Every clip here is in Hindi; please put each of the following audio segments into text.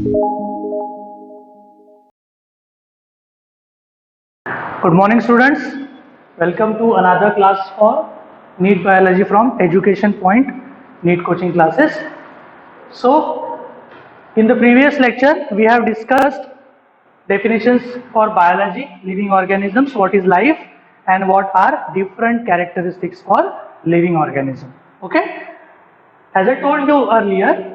Good morning, students. Welcome to another class for NEET Biology from Education Point NEET coaching classes. So, in the previous lecture, we have discussed definitions for biology, living organisms, what is life, and what are different characteristics for living organism. Okay? As I told you earlier,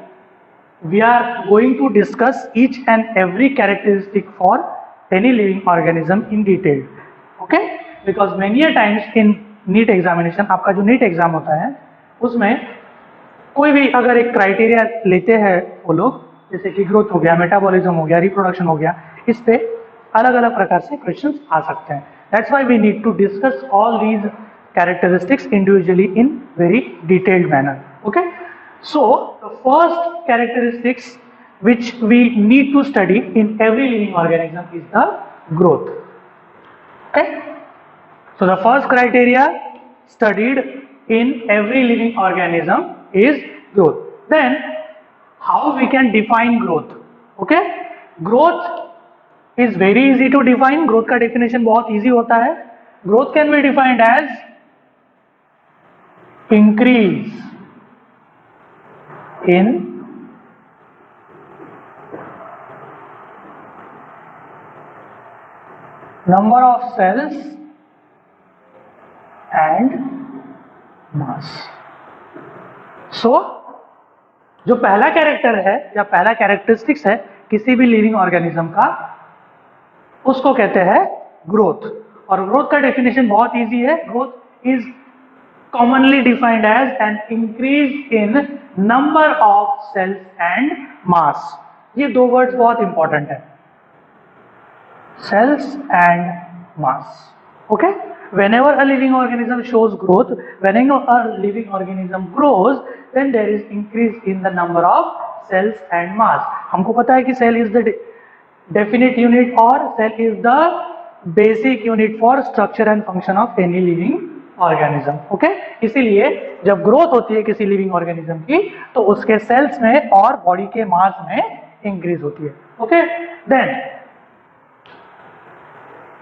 we are going to discuss each and every characteristic for any living organism in detail. Okay? Because many a times in NEET examination, आपका जो NEET एग्जाम होता है उसमें कोई भी अगर एक क्राइटेरिया लेते हैं वो लोग, जैसे कि ग्रोथ हो गया, मेटाबॉलिज्म हो गया, रिप्रोडक्शन हो गया, इस पे अलग अलग प्रकार से क्वेश्चंस आ सकते हैं. That's why we need to discuss all these characteristics individually in very detailed manner. Okay? So, the first characteristics which we need to study in every living organism is the growth. Okay? So, the first criteria studied in every living organism is growth. Then, how we can define growth? Okay? Growth is very easy to define. Growth का definition बहुत easy होता है. Growth can be defined as increase in number of cells and mass. So, जो पहला कैरेक्टर है या पहला कैरेक्टरिस्टिक्स है किसी भी लिविंग ऑर्गेनिज्म का, उसको कहते हैं ग्रोथ. और ग्रोथ का डेफिनेशन बहुत इजी है. Growth is commonly defined as an increase in number of cells and mass. ये दो वर्ड्स बहुत इंपॉर्टेंट है, cells and mass. Okay? Whenever a living organism shows growth, whenever a living organism grows, then there is increase in the number of cells and mass. हमको पता है कि cell is the definite unit और cell is the basic unit for structure and function of any living organism. Okay? इसीलिए जब ग्रोथ होती है किसी लिविंग ऑर्गेनिज्म की तो उसके सेल्स में और बॉडी के मास में इंक्रीज होती है. ओके? देन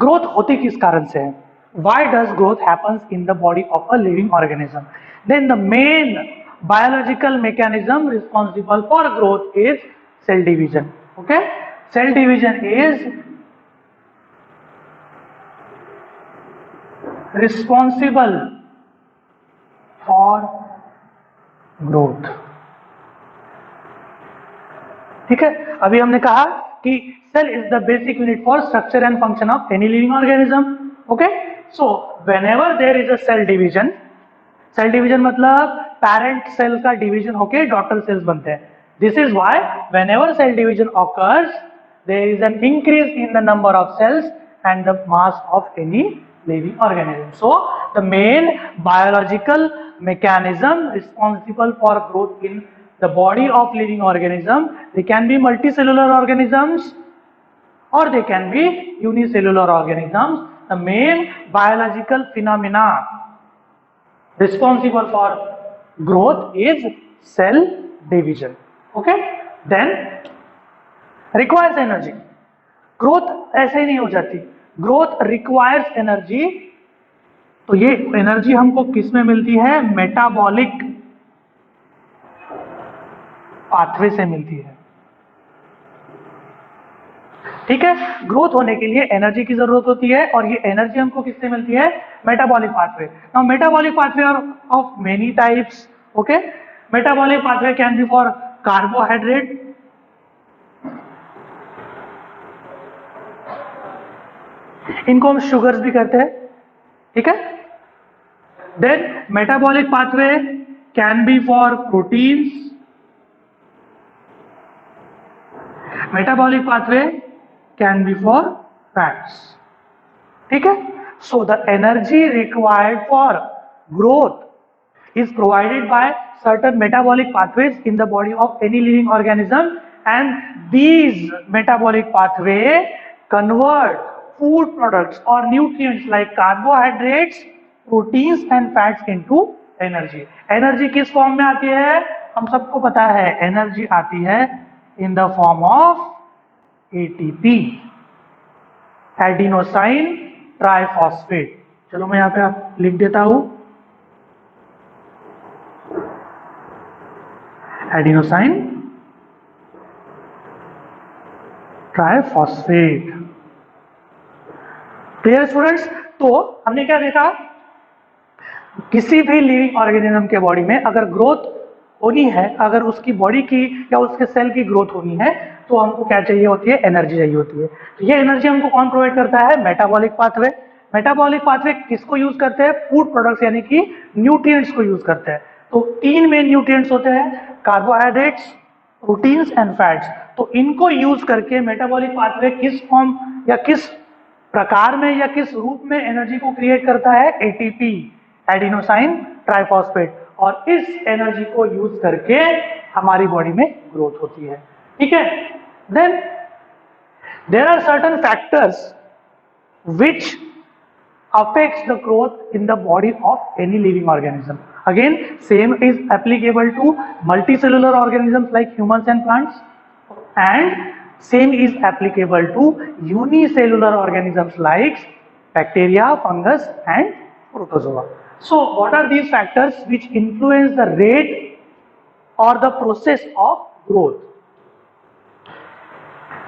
ग्रोथ होती किस कारण से है? Why does growth happens in the body of a living organism? Then the main biological mechanism responsible for growth is cell division. Okay? Cell division is responsible for growth. ठीक है? अभी हमने कहा कि cell is the basic unit for structure and function of any living organism. Okay? So whenever there is a cell division मतलब parent cell का division होके daughter cells बनते हैं. This is why whenever cell division occurs, there is an increase in the number of cells and the mass of any living organism. So the main biological mechanism responsible for growth in the body of living organism, they can be multicellular organisms or they can be unicellular organisms. The main biological phenomena responsible for growth is cell division. Okay? Then requires energy. Growth ऐसे ही नहीं हो जाती. Growth requires energy. तो ये एनर्जी हमको किस में मिलती है? मेटाबॉलिक पाथवे से मिलती है. ठीक है? ग्रोथ होने के लिए एनर्जी की जरूरत होती है और ये एनर्जी हमको किससे मिलती है? Metabolic pathway. Now metabolic pathway are of many types. Okay? Metabolic pathway can be for carbohydrate, इनको हम शुगर्स भी कहते हैं. ठीक है? Then metabolic pathway can be for proteins, metabolic pathway can be for fats. ठीक है? So the energy required for growth is provided by certain metabolic pathways in the body of any living organism, and these metabolic pathway convert food products or nutrients like carbohydrates, proteins and fats into energy. Energy किस फॉर्म में आती है? हम सबको पता है एनर्जी आती है in the form of ATP, adenosine triphosphate. चलो मैं यहां पे आप लिख देता हूं, एडिनोसाइन ट्राइफॉस्फेट। Clear students? तो हमने क्या देखा, किसी भी लिविंग ऑर्गेनिज्म के बॉडी में अगर ग्रोथ होनी है, अगर उसकी बॉडी की या उसके सेल की ग्रोथ होनी है, तो हमको क्या चाहिए होती है, एनर्जी चाहिए होती है। तो ये एनर्जी हमको कौन प्रोवाइड करता है, मेटाबॉलिक पाथवे। मेटाबॉलिक पाथवे किसको यूज करते हैं, फूड प्रोडक्ट्स यानी कि न्यूट्रिएंट्स को यूज करते हैं। तो 3 मेन न्यूट्रिएंट्स होते हैं, कार्बोहाइड्रेट्स, प्रोटीन्स एंड फैट्स। तो इनको यूज करके मेटाबॉलिक पाथवे किस फॉर्म या किस प्रकार में या किस रूप में एनर्जी को क्रिएट करता है, एटीपी, एडिनोसाइन ट्राइफॉस्फेट। और इस एनर्जी को यूज करके हमारी बॉडी में ग्रोथ होती है। ठीक है, then there are certain factors which affects the growth in the body of any living organism. Again, same is applicable to multicellular organisms like humans and plants, and same is applicable to unicellular organisms like bacteria, fungus and protozoa. So what are these factors which influence the rate or the process of growth?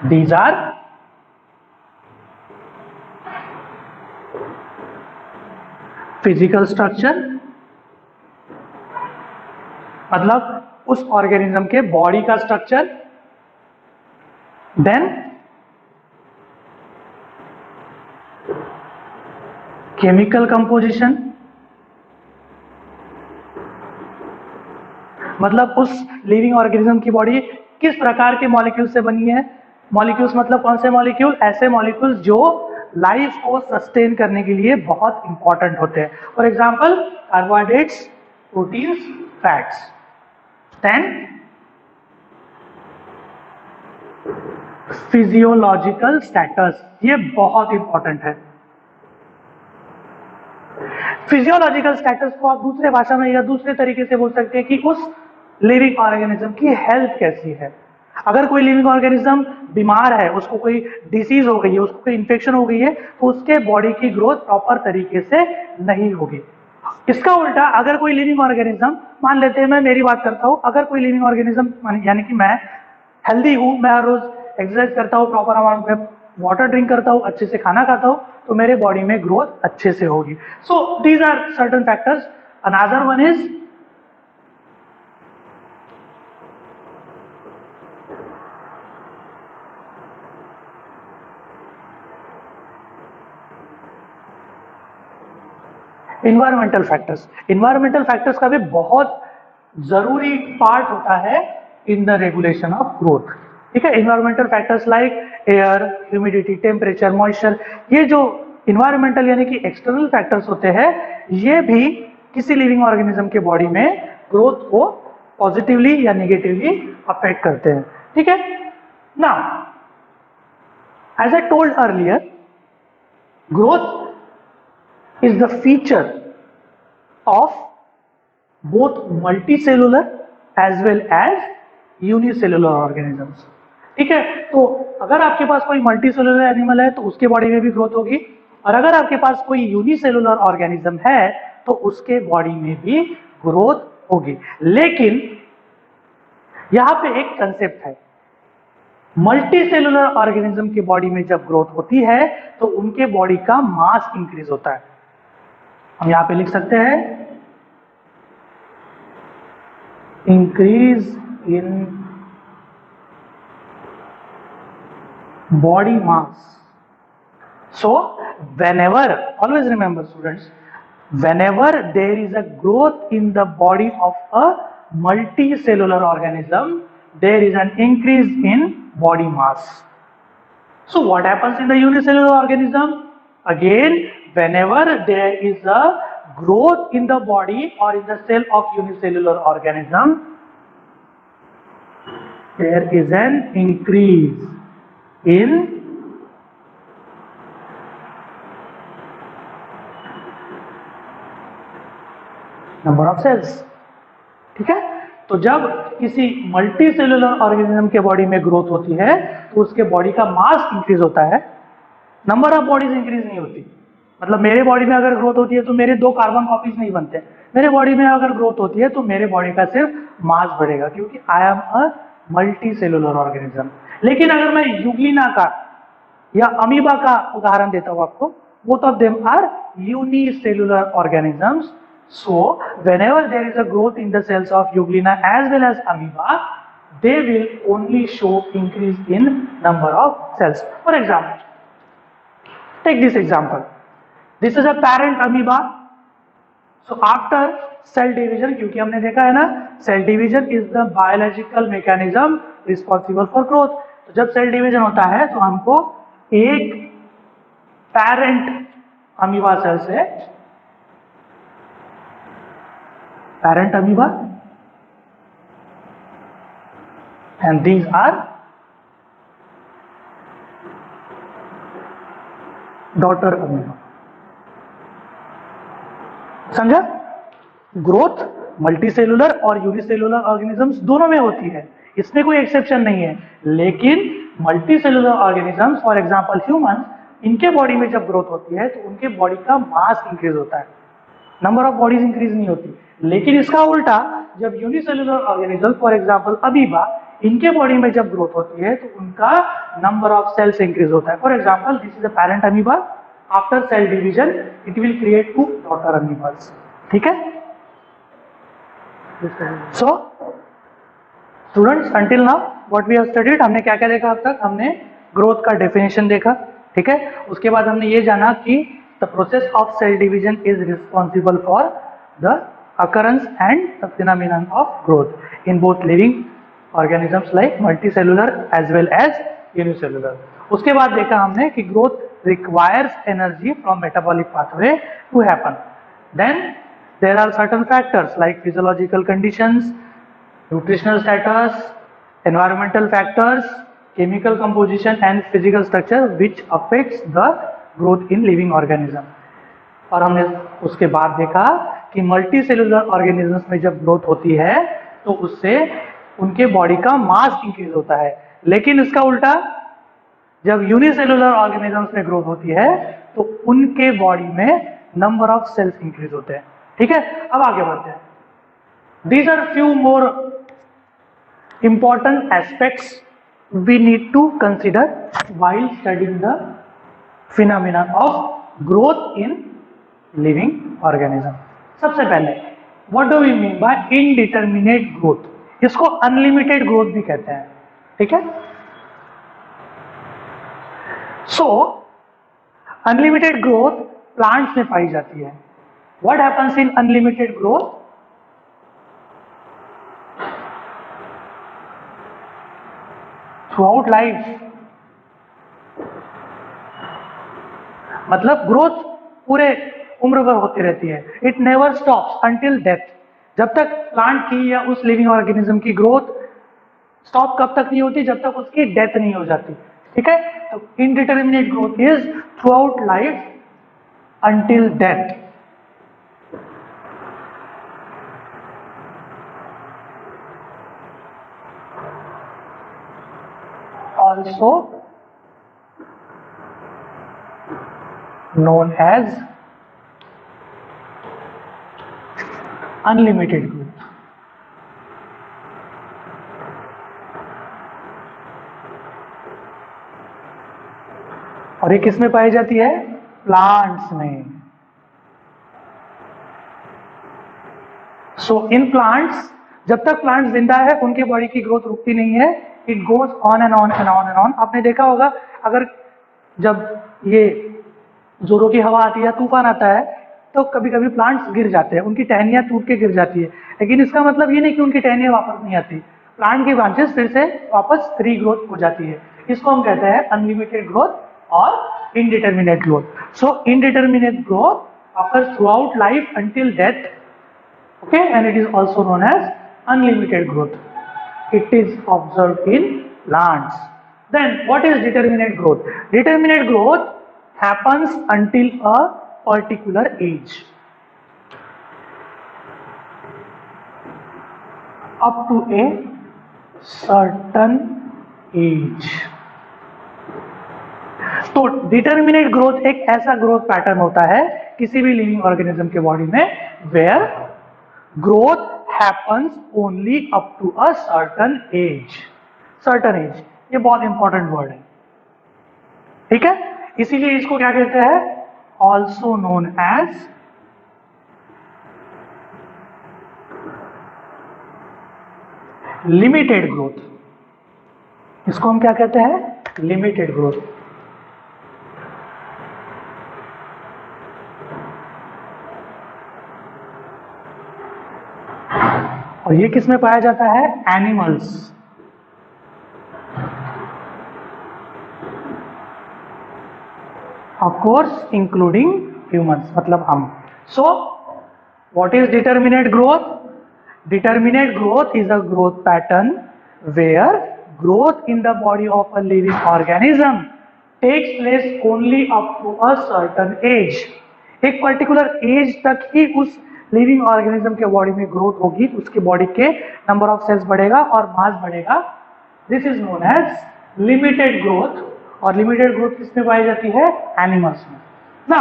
These are physical structure, मतलब उस ऑर्गेनिज्म के बॉडी का स्ट्रक्चर, देन केमिकल कंपोजिशन, मतलब उस लिविंग ऑर्गेनिज्म की बॉडी किस प्रकार के मॉलिक्यूल से बनी है। मॉलिक्यूल्स मतलब कौन से मॉलिक्यूल, ऐसे मॉलिक्यूल जो लाइफ को सस्टेन करने के लिए बहुत इंपॉर्टेंट होते हैं। For example carbohydrates, proteins, fats. Then physiological status, ये बहुत इंपॉर्टेंट है। फिजियोलॉजिकल स्टेटस को आप दूसरे भाषा में या दूसरे तरीके से बोल सकते हैं कि उस लिविंग ऑर्गेनिज्म की हेल्थ कैसी है। अगर कोई लिविंग ऑर्गेनिज्म बीमार है, उसको कोई डिसीज हो गई है, उसको कोई इंफेक्शन हो गई है, तो उसके बॉडी की ग्रोथ प्रॉपर तरीके से नहीं होगी। इसका उल्टा अगर कोई लिविंग ऑर्गेनिज्म, मान लेते हैं मैं मेरी बात करता हूं, अगर कोई लिविंग ऑर्गेनिज्म यानी कि मैं हेल्दी हूं, मैं हर रोज एक्सरसाइज करता हूं, प्रॉपर अमाउंट में वाटर ड्रिंक करता हूं, अच्छे से खाना खाता हूं, तो मेरे बॉडी में ग्रोथ अच्छे से होगी। So these are certain factors. Another one is environmental factors. Environmental factors का भी बहुत जरूरी पार्ट होता है in the regulation of growth. ठीक है, environmental factors like air, humidity, temperature, moisture, ये जो इन्वायरमेंटल यानी कि एक्सटर्नल फैक्टर्स होते हैं, ये भी किसी लिविंग ऑर्गेनिज्म के बॉडी में ग्रोथ को पॉजिटिवली या नेगेटिवली अफेक्ट करते हैं। ठीक है, now as I told earlier, growth is the feature of both multicellular as well as unicellular organisms. ठीक है, तो अगर आपके पास कोई मल्टीसेलुलर एनिमल है तो उसके बॉडी में भी ग्रोथ होगी, और अगर आपके पास कोई यूनिसेलुलर ऑर्गेनिज्म है तो उसके बॉडी में भी ग्रोथ होगी। लेकिन यहां पे एक कंसेप्ट है, मल्टीसेलुलर ऑर्गेनिज्म की बॉडी में जब ग्रोथ होती है तो उनके बॉडी का मास इंक्रीज होता है। हम यहां पे लिख सकते हैं increase in body mass. So whenever, always remember students, whenever there is a growth in the body of a multicellular organism, there is an increase in body mass. So what happens in the unicellular organism? Again, whenever there is a growth in the body or in the cell of unicellular organism, there is an increase in number of cells. ठीक है, तो जब किसी मल्टी सेलुलर ऑर्गेनिज्म के बॉडी में ग्रोथ होती है तो उसके बॉडी का मास इंक्रीज होता है, नंबर ऑफ बॉडीज इंक्रीज नहीं होती। मतलब मेरे बॉडी में अगर ग्रोथ होती है तो मेरे 2 कार्बन कॉपीज नहीं बनते, मेरे बॉडी में अगर ग्रोथ होती है तो मेरे बॉडी का सिर्फ मास बढ़ेगा, क्योंकि I am a multi cellular organism. लेकिन अगर मैं यूग्लिना का या अमीबा का उदाहरण देता हूं आपको, both of them are unicellular organisms, so whenever there is a growth in the cells of euglena as well as amoeba, they will only show increase in number of cells. For example, take this example, this is a parent amoeba, so after cell division, क्योंकि हमने देखा है ना cell division is the biological mechanism responsible for growth, तो जब cell division होता है तो हमको एक parent amoeba cell से parent amoeba and these are daughter amoeba. समझा? ग्रोथ मल्टीसेलुलर और यूनिसेलुलर ऑर्गेनिजम्स दोनों में होती है, इसमें कोई एक्सेप्शन नहीं है। लेकिन multicellular organisms for example human, इनके बॉडी में जब ग्रोथ होती है तो उनके बॉडी का मास इंक्रीज होता है, नंबर ऑफ बॉडीज इंक्रीज नहीं होती। लेकिन इसका उल्टा, जब unicellular organism for example amoeba, इनके बॉडी में जब ग्रोथ होती है तो उनका नंबर ऑफ सेल्स इंक्रीज होता है। For example this is a parent amoeba, after cell division it will create 2 daughter amoebas. ठीक है? So students, until now what we have studied, हमने क्या क्या देखा अब तक? हमने ग्रोथ का डेफिनेशन देखा, ठीक है? उसके बाद हमने ये जाना कि the process of cell division is responsible for the occurrence and the phenomenon of growth in both living organisms like multicellular as well as unicellular. उसके बाद देखा हमने कि growth requires energy from metabolic pathway to happen. Then there are certain factors like physiological conditions, nutritional status, environmental factors, chemical composition and physical structure which affects the growth in living organism. और हमने उसके बाद देखा कि मल्टी सेलुलर ऑर्गेनिजम्स में जब ग्रोथ होती है तो उससे उनके बॉडी का मास इंक्रीज होता है। लेकिन इसका उल्टा, जब यूनिसेलुलर ऑर्गेनिजम्स में ग्रोथ होती है तो उनके बॉडी में नंबर ऑफ सेल्स इंक्रीज होते हैं। ठीक है? अब आगे बढ़ते हैं। These are few more important aspects we need to consider while studying the phenomenon of growth in living organism. सबसे पहले what do we mean by indeterminate growth? इसको अनलिमिटेड ग्रोथ भी कहते हैं। ठीक है? सो अनलिमिटेड ग्रोथ प्लांट्स में पाई जाती है। What happens in unlimited growth? Throughout life, मतलब ग्रोथ पूरे उम्र भर होती रहती है। It never stops until death. जब तक प्लांट की या उस लिविंग ऑर्गेनिज्म की ग्रोथ स्टॉप कब तक नहीं होती? जब तक उसकी डेथ नहीं हो जाती। ठीक है? तो indeterminate growth is through out life until death. Also known as unlimited growth. और ये किस में पाई जाती है? प्लांट्स में। सो इन प्लांट्स, जब तक प्लांट जिंदा है उनके बॉडी की ग्रोथ रुकती नहीं है। It goes on and on and on and on. आपने देखा होगा, अगर जब ये जोरों की हवा आती है, तूफान आता है, तो कभी कभी प्लांट्स गिर जाते हैं, उनकी टहनियां टूट के गिर जाती है। लेकिन इसका मतलब ये नहीं कि उनकी टहनियां वापस नहीं आती, प्लांट की ब्रांचेस फिर से वापस रीग्रोथ हो जाती है। इसको हम कहते हैं अनलिमिटेड ग्रोथ और indeterminate growth. So indeterminate growth occurs throughout life until death, okay, and it is also known as unlimited growth. It is observed in plants. Then what is determinate growth? Determinate growth happens until a particular age. up to a certain age। तो डिटर्मिनेट ग्रोथ एक ऐसा ग्रोथ पैटर्न होता है किसी भी लिविंग ऑर्गेनिज्म के बॉडी में where growth happens only up to a certain age. Certain age, ये बहुत इंपॉर्टेंट वर्ड है, ठीक है। इसीलिए इसको क्या कहते हैं, also known as limited growth. इसको हम क्या कहते हैं, लिमिटेड ग्रोथ। और ये किस में पाया जाता है, animals. Of course including humans, मतलब हम। So what is determinate growth? Determinate growth is a growth pattern where growth in the body of a living organism takes place only up to a certain age। एक पर्टिकुलर एज तक ही उस लिविंग ऑर्गेनिज्म के बॉडी में ग्रोथ होगी, उसके बॉडी के नंबर ऑफ सेल्स बढ़ेगा और मास बढ़ेगा। This is known as limited growth. और लिमिटेड ग्रोथ किसमें पाई जाती है, एनिमल्स में ना।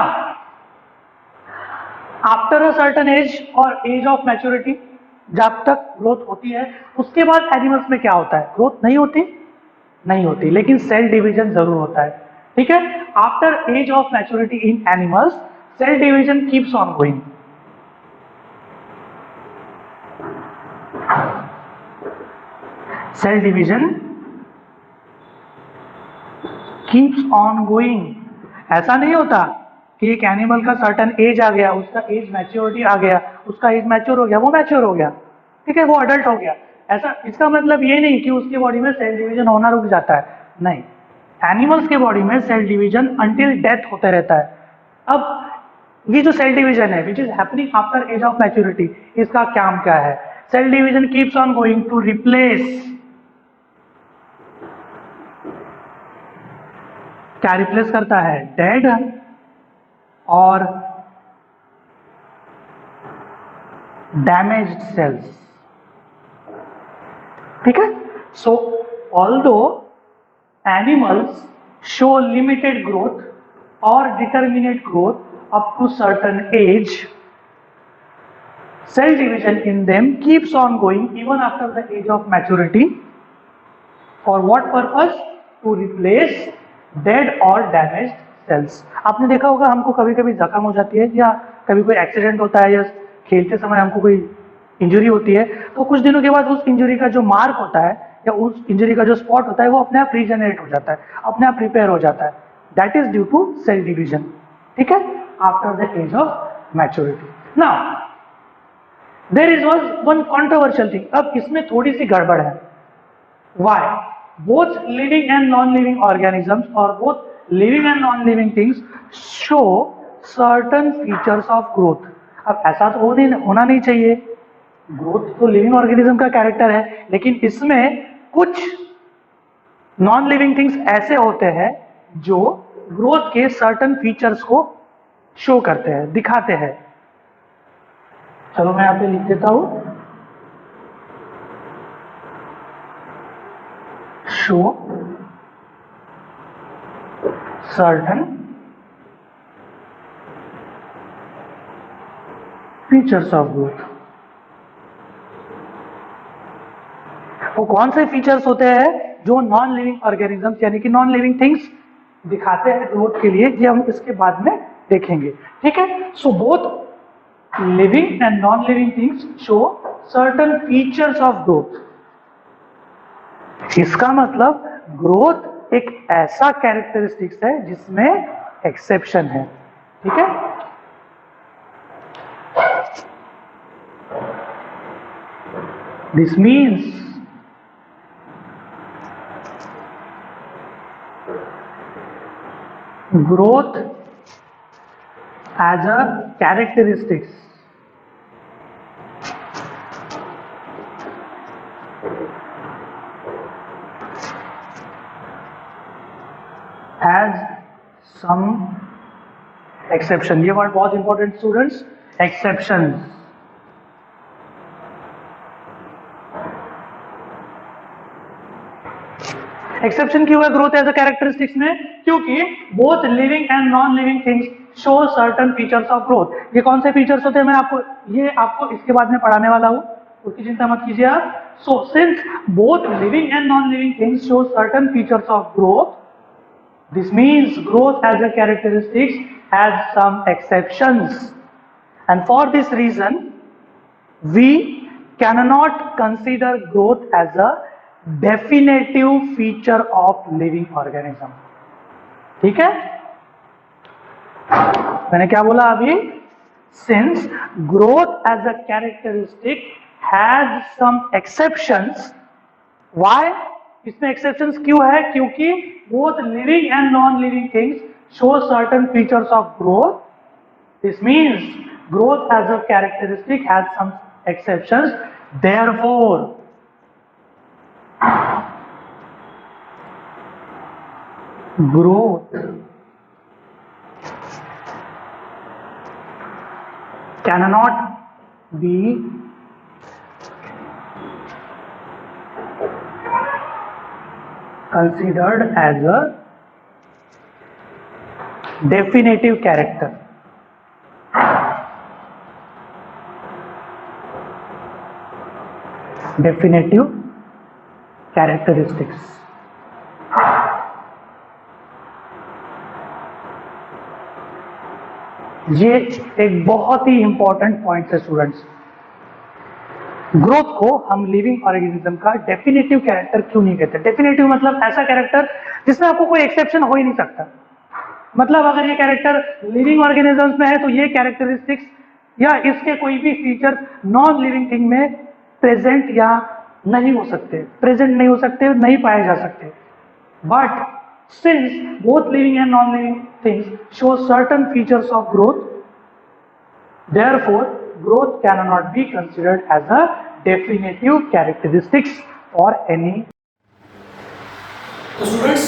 आफ्टर अ सर्टेन एज और एज ऑफ मैच्योरिटी, जब तक ग्रोथ होती है, उसके बाद एनिमल्स में क्या होता है, ग्रोथ नहीं होती, नहीं होती, लेकिन सेल डिवीजन जरूर होता है, ठीक है। After age of maturity in animals cell division keeps on going. Cell division keeps on going. ऐसा नहीं होता कि एक एनिमल का सर्टेन एज आ गया, उसका एज मैच्योरिटी आ गया, उसका एज मैच्योर हो गया, वो मैच्योर हो गया, ठीक है, वो अडल्ट हो गया। ऐसा, इसका मतलब ये नहीं कि उसके बॉडी में सेल डिवीजन होना रुक जाता है, नहीं। एनिमल्स के बॉडी में सेल डिवीजन अंटिल डेथ होते रहता है। अब ये जो सेल डिवीजन है which is happening after age of maturity, इसका काम क्या है, cell division keeps on going to replace, क्या रिप्लेस करता है, डेड और डैमेज्ड सेल्स, ठीक है। So although animals show limited growth और determinate growth up to certain age, cell division in them keeps on going even after the age of maturity. For what purpose, to replace dead और डैमेज्ड सेल्स। आपने देखा होगा हमको कभी कभी जख्म हो जाती है या कभी कोई एक्सीडेंट होता है या खेलते समय हमको कोई इंजरी होती है, तो कुछ दिनों के बाद उस इंजरी का जो मार्क होता है या उस इंजरी का जो स्पॉट होता है वो अपने आप रीजनरेट हो जाता है, अपने आप रिपेयर हो जाता है। That is due to cell division, ठीक है, after the age of maturity. Now there is one controversial thing. अब इसमें थोड़ी सी गड़बड़ है। Why? Both living and non living organisms और both living and non-living things show certain features of growth। अब ऐसा तो होना नहीं चाहिए, ग्रोथ तो लिविंग ऑर्गेनिज्म का कैरेक्टर है, लेकिन इसमें कुछ नॉन लिविंग थिंग्स ऐसे होते हैं जो ग्रोथ के सर्टन फीचर्स को शो करते हैं, दिखाते हैं। चलो मैं यहां पे लिख देता हूं, show certain features of growth। वो कौन से फीचर्स होते हैं जो नॉन लिविंग ऑर्गेनिजम्स यानी कि नॉन लिविंग थिंग्स दिखाते हैं ग्रोथ के लिए, ये हम इसके बाद में देखेंगे, ठीक है। So both living and non living things show certain features of growth. इसका मतलब ग्रोथ एक ऐसा कैरेक्टरिस्टिक्स है जिसमें एक्सेप्शन है, ठीक है। This means growth as a characteristics has some exception। ये वर्ड बहुत इंपॉर्टेंट स्टूडेंट्स, एक्सेप्शन। एक्सेप्शन क्यों है ग्रोथ एज अ कैरेक्टरिस्टिक्स में? क्योंकि both living and non living things show certain features of growth. ये कौन से फीचर्स होते हैं, मैं आपको इसके बाद में पढ़ाने वाला हूँ, उसकी चिंता मत कीजिए आप। So since both living and non living things show certain features of growth, this means growth as a characteristics has some exceptions, and for this reason we cannot consider growth as a definitive feature of living organism। ठीक है, मैंने क्या बोला अभी? Since growth as a characteristic has some exceptions, why? इसमें exceptions क्यों है? क्योंकि both living and non-living things show certain features of growth. This means growth as a characteristic has some exceptions. Therefore, growth cannot be considered as a definitive character। definitive characteristics। ये एक बहुत ही इंपॉर्टेंट पॉइंट है स्टूडेंट्स। ग्रोथ को हम लिविंग ऑर्गेनिज्म का डेफिनेटिव कैरेक्टर क्यों नहीं कहते? डेफिनेटिव मतलब ऐसा कैरेक्टर जिसमें आपको कोई एक्सेप्शन हो ही नहीं सकता। मतलब अगर ये कैरेक्टर लिविंग ऑर्गेनिजम्स में है तो ये कैरेक्टरिस्टिक्स या इसके कोई भी फीचर नॉन लिविंग थिंग में प्रेजेंट या नहीं हो सकते, प्रेजेंट नहीं हो सकते, नहीं पाए जा सकते। But since both living and non living things show certain features of growth, therefore growth cannot be considered as a definitive characteristics for any। तो स्टूडेंट्स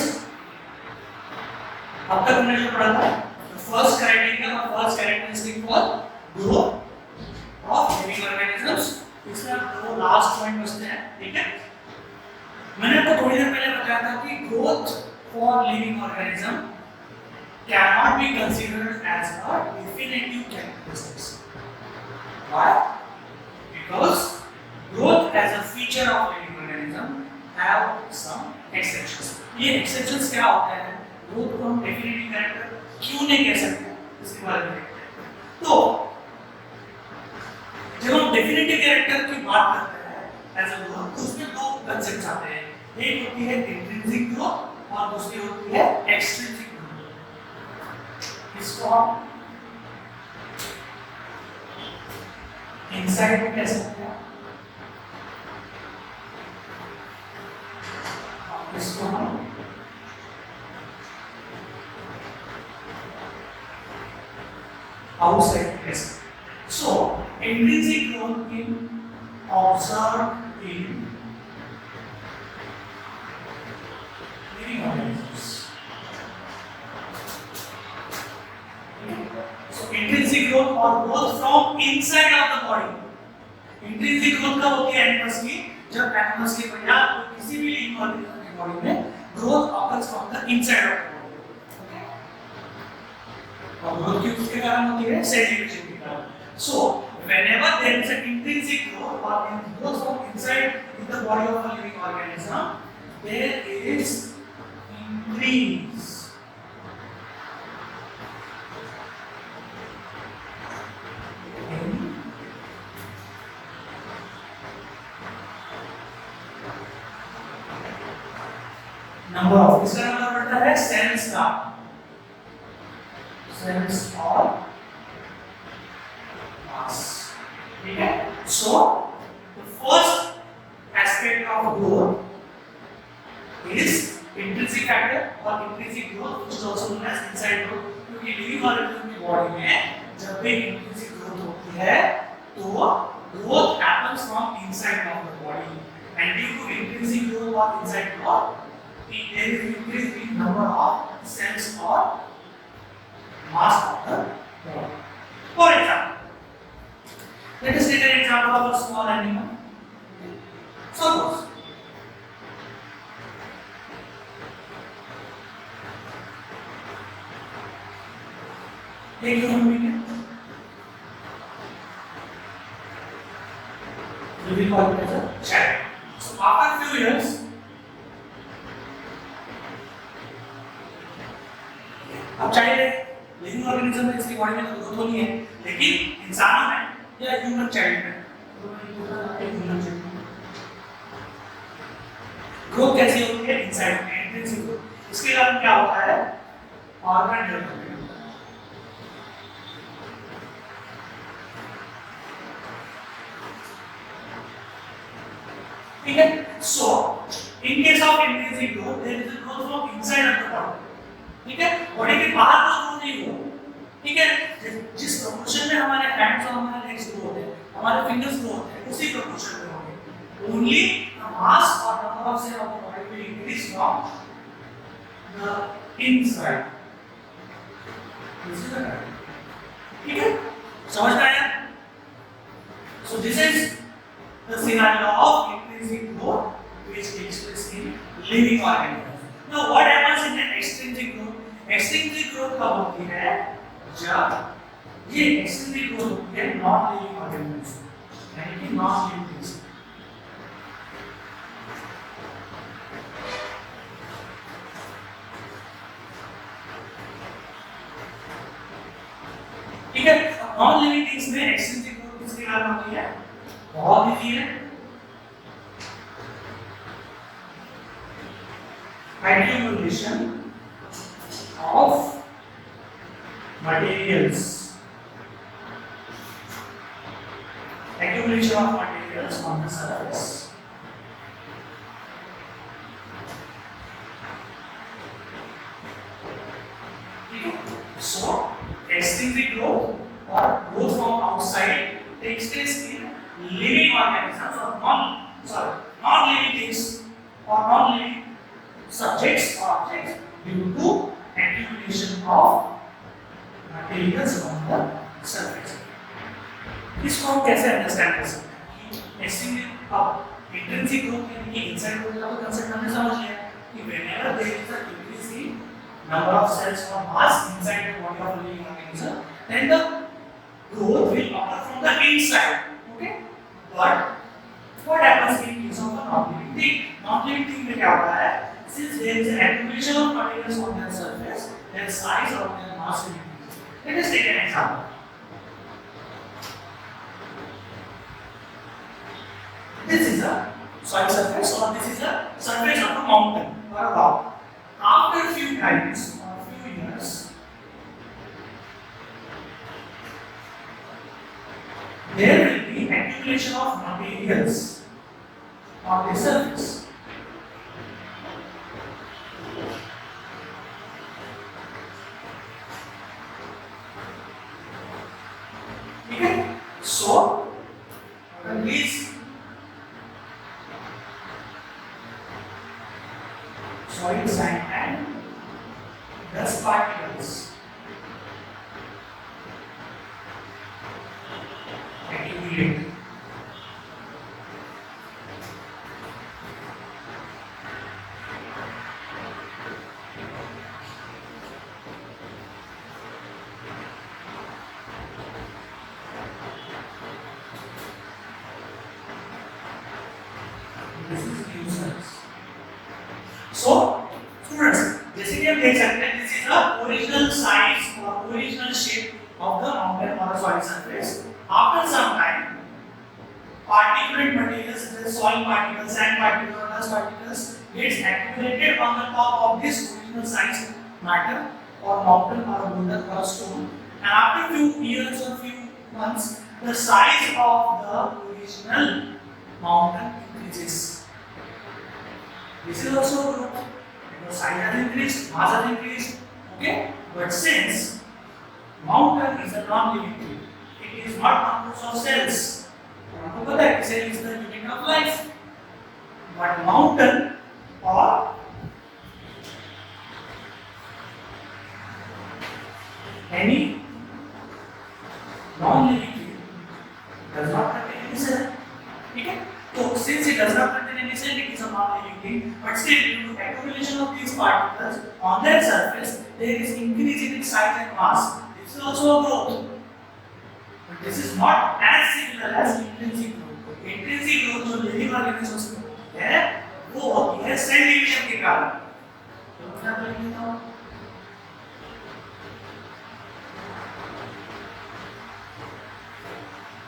अब तक हमने जो पढ़ा था फर्स्ट क्राइटेरिया और first characteristic for growth of living organisms, इसमें आप दो लास्ट पॉइंट बचते हैं। ठीक है, मैंने आपको थोड़ी देर पहले बताया था कि growth for living organism cannot be considered as a definitive characteristics। Why? Because growth as a feature of living organism have some exceptions। ये exceptions क्या होते हैं? ग्रोथ को हम डेफिनेटिव कैरेक्टर क्यों नहीं कह सकते, इसके बारे में देखते हैं। तो जब हम डेफिनेटिव कैरेक्टर की बात करते हैं एज अ ग्रोथ, तो उसमें दो कंसेप्ट आते हैं। एक होती है इंट्रिंसिक ग्रोथ और दूसरी होती है एक्सट्रिंसिक ग्रोथ। इसको हम इनसाइड में कह सकते हैं, इसको हम outside place। So, intrinsic growth in observed in living organisms। So, intrinsic growth or growth from inside of the body। intrinsic growth कब होती है एनिमल्स की? जब एनिमल्स के या किसी भी लिविंग ऑर्गेनिज्म की बॉडी में growth occurs from the inside of the body। और ग्रोथ की उसके कारण होती है सेडिमेंटेशन के कारण। So whenever there is an intrinsic growth or growth from inside in the body of a living organism, there is increase in number of, इसका नंबर बढ़ता है सेल्स का, सेल्स और mass। ठीक है, so the first aspect of growth is intrinsic factor or intrinsic growth, which is also known as inside growth। क्योंकि लिविंग ऑर्गेनिज्म की बॉडी में जब भी intrinsic growth होती है तो growth happens from inside of the body, and due to intrinsic growth or inside growth there is increase in number of cells or mass of the body। For example, let us take an example of a small animal। Suppose एक ह्यूमन बीइंग है, we will call it as a child. So after few years, अब चाइल्ड है, लिविंग ऑर्गेनिज्म में इसकी बॉडी में तो ग्रोथ होनी है, लेकिन इंसानों में या ह्यूमन चाइल्ड में ग्रोथ कैसी होती है? इनसाइड में इंट्रिंसिक ग्रोथ। इसके कारण क्या होता है? Organ development. ठीक है, so in case of intrinsic growth there is a growth from inside of the body. ठीक है, बॉडी के बाहर कुछ ग्रोथ नहीं हुआ। ठीक है, जिस प्रोपोर्शन में हमारे हैंड्स और हमारे लेग्स ग्रो होते हैं, हमारे फिंगर्स ग्रो होते हैं, उसी प्रोपोर्शन में होंगे। ओनली द मास और number of cell of the body will increase from the inside. ठीक है, समझ में आया? So this is the scenario of intrinsic growth which takes place in living organisms. Now what happens in the extrinsic growth? Extrinsic growth कब होती है? जब ये extrinsic growth होती है non living organisms, यानी कि non living things। ठीक है, non living things में extrinsic growth किसके कारण होती है? बहुत इजी है, accumulation of materials, accumulation of materials on the surface। ठीक है, so extrinsic growth or growth from outside takes place in living organisms or non-living things or non-living subjects or objects due to accumulation of materials on the surface। इसको हम कैसे अंडरस्टैंड कर सकते हैं कि एक्सट्रिंसिक अब इंट्रिंसिक ग्रोथ यानी कि इनसाइड ग्रोथ का कांसेप्ट हमने समझ लिया कि whenever there is a increase in number of cells or mass inside the body of living organism, then the growth will occur from the inside। Okay, but what happens in case of a non-living thing? Non-living thing में क्या होता है? Since there is an accumulation of materials on their surface, their size or their mass will increase। Let us take an example. This is a soil surface or this is a surface of a mountain or a rock. After a few times or a few years, there will be accumulation of materials on the surface। ठीक है, so these soil sand and dust particles accumulate। This is nuisance। So students, जैसे कि हम देख सकते हैं, this is the original size or original shape of the mountain or the soil surface। After some time, particulate materials such as soil particles, sand particles, or dust particles gets accumulated on the top of this original size matter or mountain or a boulder or a stone, and after few years or few months, the size of the original mountain increases। This is also growth because size has increased, mass has increased, okay? But since mountain is a non-living thing, it is not composed of cells। आपको पता है कि cell is the unit of life, but mountain or any non-living thing does not contain any cell। ठीक है, तो since it does not contain any cell, it is a non-living thing, but still due to accumulation of these particles on their surface, there is increase in its size and mass। This This is also a growth. But this is not as similar as intrinsic growth. Intrinsic growth जो living organisms में होती है वो होती है सेल डिवीजन के कारण। तो क्या करेंगे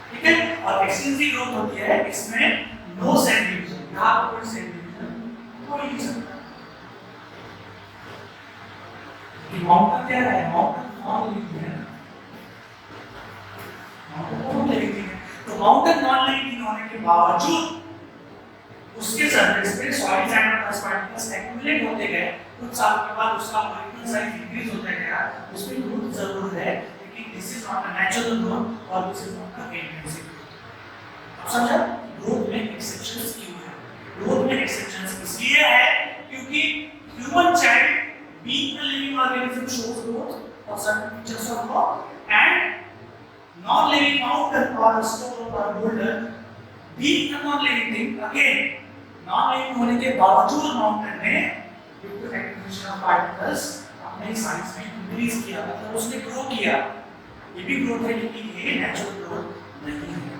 ठीक है। और एक्सटेंसिव ग्रोथ होती है इसमें नो सेल डिवीजन, यहाँ पर कोई सेल डिवीजन कोई नहीं सकता। माउंटेन क्या है? माउंटेन नॉन लिविंग है। माउंटेन लिविंग है तो माउंटेन नॉन लिविंग होने के बावजूद उसके सरफेस पे सॉइल सैंड और डस्ट पार्टिकल्स एक्यूमुलेट होते गए। कुछ साल के बाद उसका मॉलिक्यूलर साइज इंक्रीज होता गया, उसमें ग्रोथ जरूर है लेकिन this is not a natural growth और this is not a intrinsic growth. अब समझा ग्रोथ में एक्सेप्शंस क्यों है? ग्रोथ में एक्सेप्शंस इसलिए है क्योंकि human child being a living organism shows growth of certain features of growth and non-living mountain or a stone or a boulder being a non-living thing again non-living होने के बावजूद माउंटेन ने due to accumulation of particles अपने साइज में इंक्रीज किया, मतलब उसने ग्रो किया। ये भी ग्रोथ है लेकिन ये नेचुरल ग्रोथ नहीं है।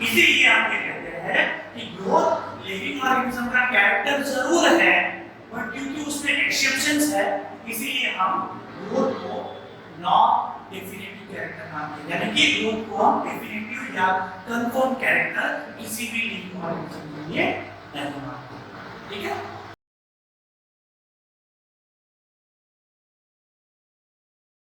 इसीलिए हम ये कहते हैं कि ग्रोथ लिविंग ऑर्गेनिज्म का कैरेक्टर जरूर है बट क्योंकि उसमें एक्सेप्शंस है इसीलिए हम ग्रोथ को नॉन डेफिनेटिव कैरेक्टर मानते हैं। यानी कि ग्रोथ को हम डेफिनेटिव या कंफर्म कैरेक्टर किसी भी लिविंग ऑर्गेनिज्म के लिए नहीं मानते। ठीक है।